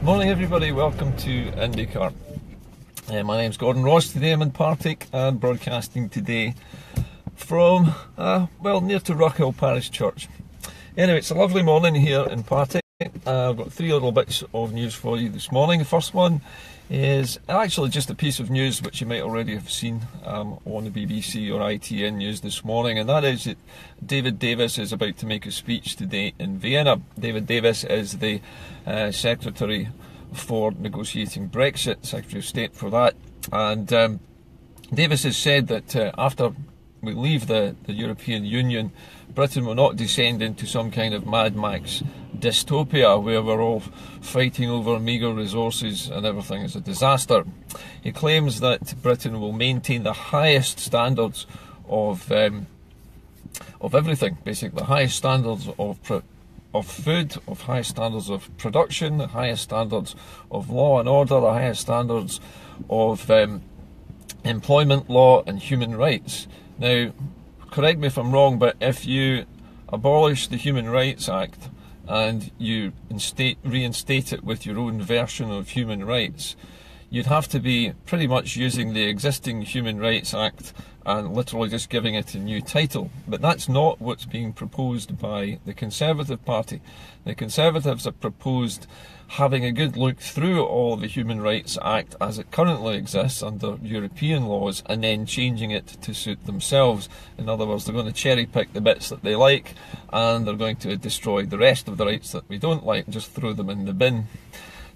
Morning everybody, welcome to Indycar. My name's Gordon Ross. Today I'm in Partick and broadcasting today from, near to Rockhill Parish Church. Anyway, it's a lovely morning here in Partick. I've got three little bits of news for you this morning. The first one is actually just a piece of news which you might already have seen on the BBC or ITN news this morning, and that is that David Davis is about to make a speech today in Vienna. David Davis is the Secretary for negotiating Brexit, Secretary of State for that, and Davis has said that after we leave the European Union, Britain will not descend into some kind of Mad Max dystopia where we're all fighting over meagre resources and everything is a disaster. He claims that Britain will maintain the highest standards of everything, basically the highest standards of food, of highest standards of production, the highest standards of law and order, the highest standards of employment law and human rights. Now, correct me if I'm wrong, but if you abolish the Human Rights Act and you reinstate it with your own version of human rights, you'd have to be pretty much using the existing Human Rights Act and literally just giving it a new title. But that's not what's being proposed by the Conservative Party. The Conservatives have proposed having a good look through all of the Human Rights Act as it currently exists under European laws and then changing it to suit themselves. In other words, they're going to cherry pick the bits that they like and they're going to destroy the rest of the rights that we don't like and just throw them in the bin.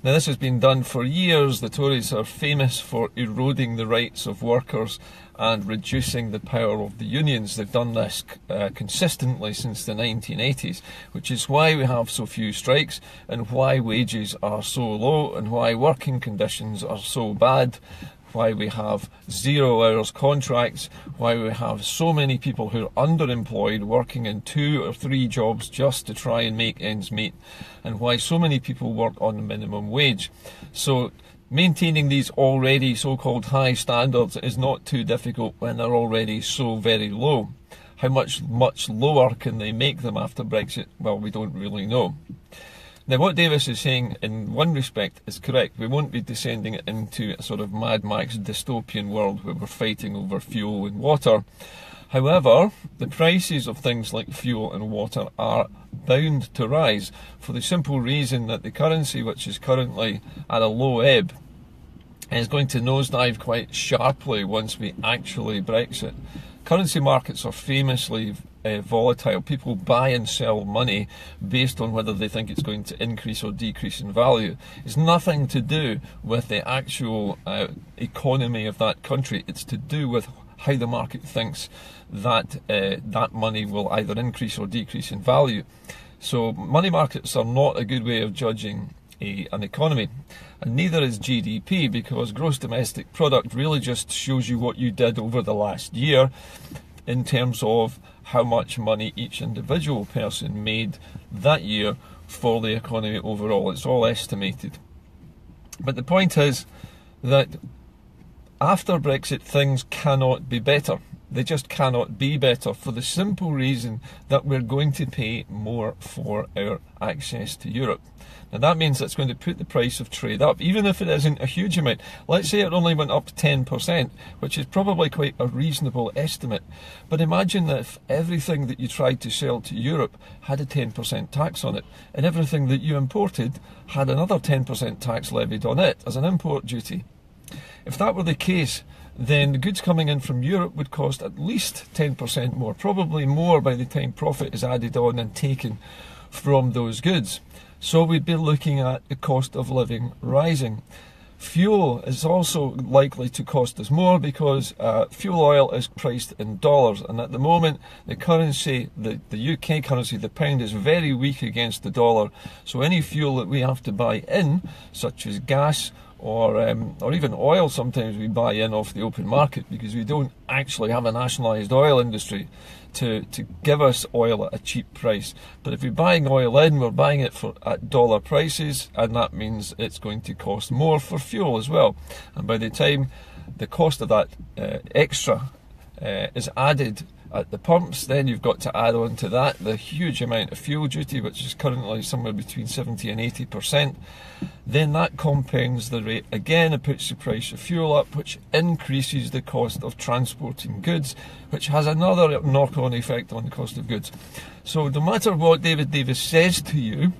Now, this has been done for years. The Tories are famous for eroding the rights of workers and reducing the power of the unions. They've done this consistently since the 1980s, which is why we have so few strikes and why wages are so low and why working conditions are so bad, why we have 0 hours contracts, why we have so many people who are underemployed working in 2 or 3 jobs just to try and make ends meet, and why so many people work on minimum wage. So maintaining these already so-called high standards is not too difficult when they're already so very low. How much lower can they make them after Brexit? Well, we don't really know. Now, what Davis is saying in one respect is correct. We won't be descending into a sort of Mad Max dystopian world where we're fighting over fuel and water. However, the prices of things like fuel and water are bound to rise for the simple reason that the currency, which is currently at a low ebb, is going to nosedive quite sharply once we actually Brexit. Currency markets are famously volatile. People buy and sell money based on whether they think it's going to increase or decrease in value. It's nothing to do with the actual economy of that country. It's to do with how the market thinks that that money will either increase or decrease in value. So money markets are not a good way of judging an economy, and neither is GDP, because gross domestic product really just shows you what you did over the last year in terms of how much money each individual person made that year for the economy overall. It's all estimated. But the point is that after Brexit, things cannot be better. They just cannot be better for the simple reason that we're going to pay more for our access to Europe. Now that means that's going to put the price of trade up, even if it isn't a huge amount. Let's say it only went up 10%, which is probably quite a reasonable estimate. But imagine that if everything that you tried to sell to Europe had a 10% tax on it, and everything that you imported had another 10% tax levied on it as an import duty. If that were the case, then the goods coming in from Europe would cost at least 10% more, probably more by the time profit is added on and taken from those goods. So we'd be looking at the cost of living rising. Fuel is also likely to cost us more because fuel oil is priced in dollars, and at the moment the currency, the UK currency, the pound, is very weak against the dollar. So any fuel that we have to buy in, such as gas or even oil, sometimes we buy in off the open market because we don't actually have a nationalised oil industry to give us oil at a cheap price. But if we're buying oil in, we're buying it at dollar prices, and that means it's going to cost more for fuel as well. And by the time the cost of that extra is added at the pumps. Then you've got to add on to that the huge amount of fuel duty, which is currently somewhere between 70 and 80%. Then that compounds the rate again and puts the price of fuel up, which increases the cost of transporting goods, which has another knock-on effect on the cost of goods. So no matter what David Davis says to you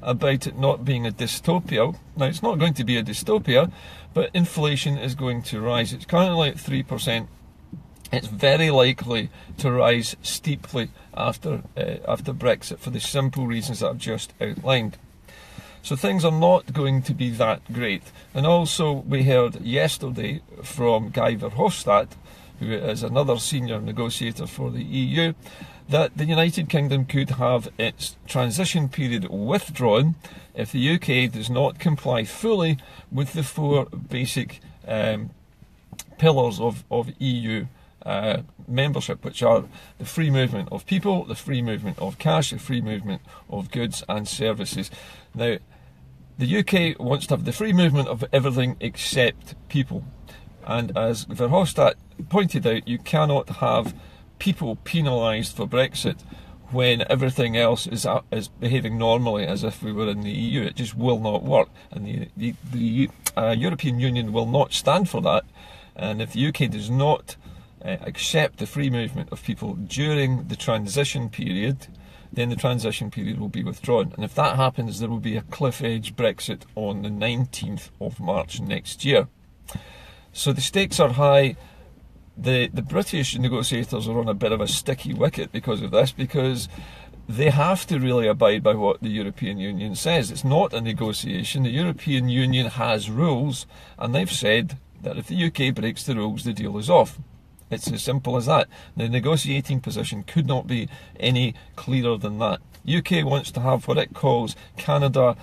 about it not being a dystopia, now it's not going to be a dystopia, but inflation is going to rise. It's currently at 3%. It's very likely to rise steeply after Brexit for the simple reasons that I've just outlined. So things are not going to be that great. And also we heard yesterday from Guy Verhofstadt, who is another senior negotiator for the EU, that the United Kingdom could have its transition period withdrawn if the UK does not comply fully with the four basic pillars of EU membership, which are the free movement of people, the free movement of cash, the free movement of goods and services. Now, the UK wants to have the free movement of everything except people. And as Verhofstadt pointed out, you cannot have people penalised for Brexit when everything else is behaving normally as if we were in the EU. It just will not work. And the European Union will not stand for that. And if the UK does not accept the free movement of people during the transition period, then the transition period will be withdrawn. And if that happens, there will be a cliff edge Brexit on the 19th of March next year. So the stakes are high. The British negotiators are on a bit of a sticky wicket because of this, because they have to really abide by what the European Union says. It's not a negotiation. The European Union has rules, and they've said that if the UK breaks the rules, the deal is off. It's as simple as that. The negotiating position could not be any clearer than that. UK wants to have what it calls Canada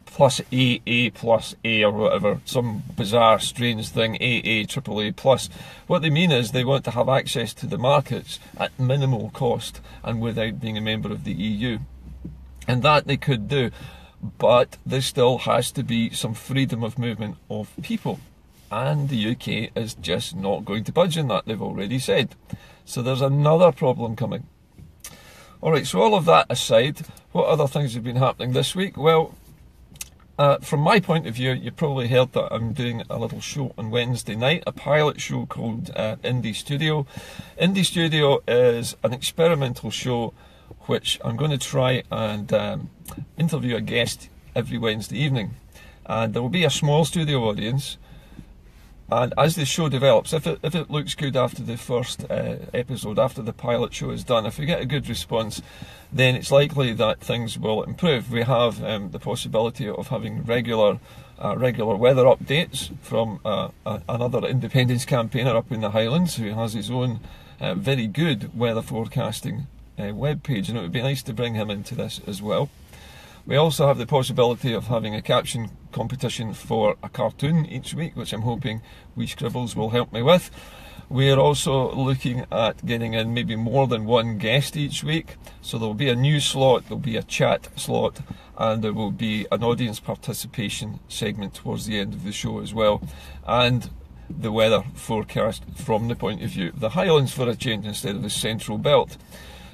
plus AA plus A or whatever, some bizarre strange thing, AA, AAA plus. What they mean is they want to have access to the markets at minimal cost and without being a member of the EU. And that they could do, but there still has to be some freedom of movement of people. And the UK is just not going to budge on that, they've already said. So there's another problem coming. Alright, so all of that aside, what other things have been happening this week? Well, from my point of view, you probably heard that I'm doing a little show on Wednesday night, a pilot show called Indy Studio. Indy Studio is an experimental show which I'm going to try and interview a guest every Wednesday evening. And there will be a small studio audience. And as the show develops, if it looks good after the first episode, after the pilot show is done, if we get a good response, then it's likely that things will improve. We have the possibility of having regular weather updates from another independence campaigner up in the Highlands who has his own very good weather forecasting web page, and it would be nice to bring him into this as well. We also have the possibility of having a caption competition for a cartoon each week, which I'm hoping Wee Scribbles will help me with. We're also looking at getting in maybe more than one guest each week. So there will be a news slot, there will be a chat slot, and there will be an audience participation segment towards the end of the show as well. And the weather forecast from the point of view of the Highlands for a change instead of the Central Belt.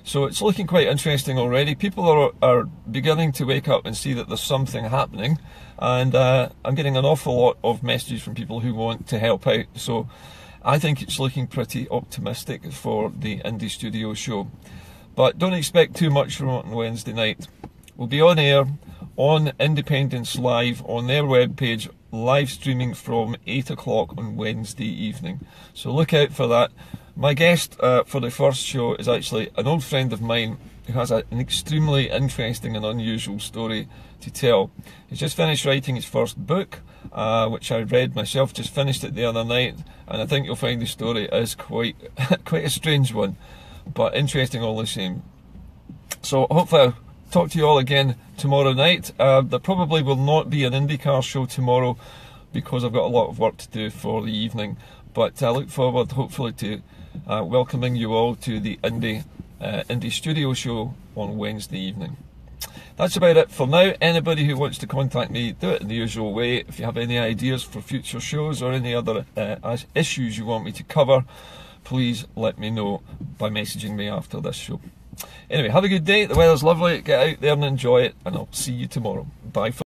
So it's looking quite interesting already. People are beginning to wake up and see that there's something happening, and I'm getting an awful lot of messages from people who want to help out. So I think it's looking pretty optimistic for the Indie Studio show. But don't expect too much from it on Wednesday night. We'll be on air on Independence Live on their webpage, live streaming from 8 o'clock on Wednesday evening. So look out for that. My guest for the first show is actually an old friend of mine who has an extremely interesting and unusual story to tell. He's just finished writing his first book, which I read myself, just finished it the other night, and I think you'll find the story is quite a strange one, but interesting all the same. So hopefully I'll talk to you all again tomorrow night. There probably will not be an Indycar show tomorrow because I've got a lot of work to do for the evening, but I look forward hopefully to welcoming you all to the Indie Studio show on Wednesday evening. That's about it for now. Anybody who wants to contact me, do it in the usual way. If you have any ideas for future shows or any other issues you want me to cover, please let me know by messaging me after this show. Anyway, have a good day. The weather's lovely. Get out there and enjoy it, and I'll see you tomorrow. Bye for